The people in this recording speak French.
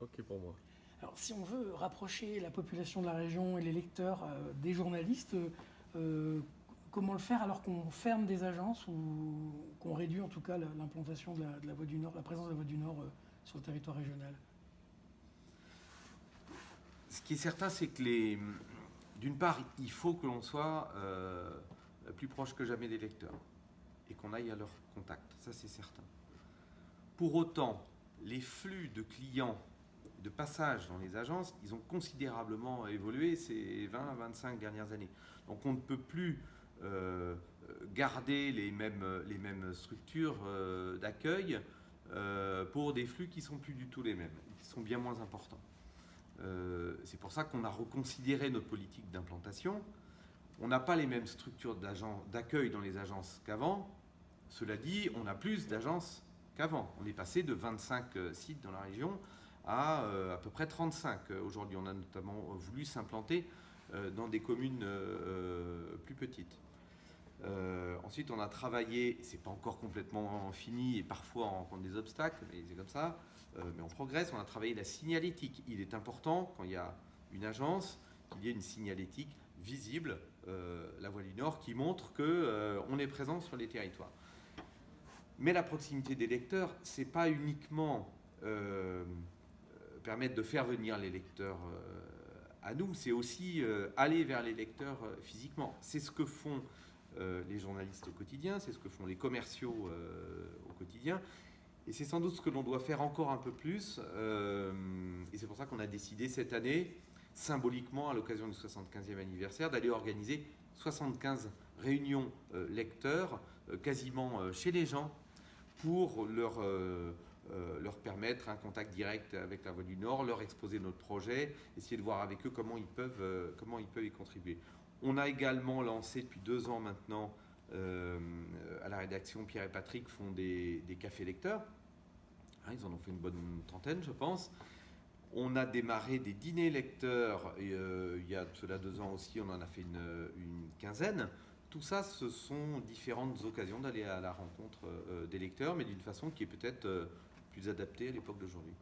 Ok pour moi. Alors, si on veut rapprocher la population de la région et les lecteurs des journalistes, euh, comment le faire alors qu'on ferme des agences ou qu'on réduit en tout cas l'implantation de la Voix du Nord, la présence de la Voix du Nord sur le territoire régional? Ce qui est certain, c'est que d'une part, il faut que l'on soit plus proche que jamais des lecteurs et qu'on aille à leur contact. Ça, c'est certain. Pour autant, les flux de clients, de passage dans les agences, ils ont considérablement évolué ces 20 à 25 dernières années. Donc on ne peut plus garder les mêmes structures d'accueil pour des flux qui ne sont plus du tout les mêmes, qui sont bien moins importants. C'est pour ça qu'on a reconsidéré notre politique d'implantation. On n'a pas les mêmes structures d'accueil dans les agences qu'avant. Cela dit, on a plus d'agences qu'avant. On est passé de 25 sites dans la région à peu près 35. Aujourd'hui, on a notamment voulu s'implanter dans des communes plus petites. Ensuite, on a travaillé, c'est pas encore complètement fini et parfois on rencontre des obstacles, mais c'est comme ça, mais on progresse. On a travaillé la signalétique. Il est important, quand il y a une agence, qu'il y ait une signalétique visible, la Voix du Nord, qui montre qu'on est présent sur les territoires. Mais la proximité des lecteurs, c'est pas uniquement permettre de faire venir les lecteurs à nous, c'est aussi aller vers les lecteurs physiquement. C'est ce que font les journalistes au quotidien, c'est ce que font les commerciaux au quotidien. Et c'est sans doute ce que l'on doit faire encore un peu plus. Et c'est pour ça qu'on a décidé cette année, symboliquement, à l'occasion du 75e anniversaire, d'aller organiser 75 réunions lecteurs, quasiment chez les gens, pour leur permettre un contact direct avec la Voix du Nord, leur exposer notre projet, essayer de voir avec eux comment ils peuvent y contribuer. On a également lancé depuis 2 ans maintenant, à la rédaction, Pierre et Patrick font des cafés lecteurs. Ils en ont fait une bonne trentaine, je pense. On a démarré des dîners lecteurs, et il y a cela 2 ans aussi, on en a fait une quinzaine. Tout ça, ce sont différentes occasions d'aller à la rencontre des lecteurs, mais d'une façon qui est peut-être plus adaptée à l'époque d'aujourd'hui.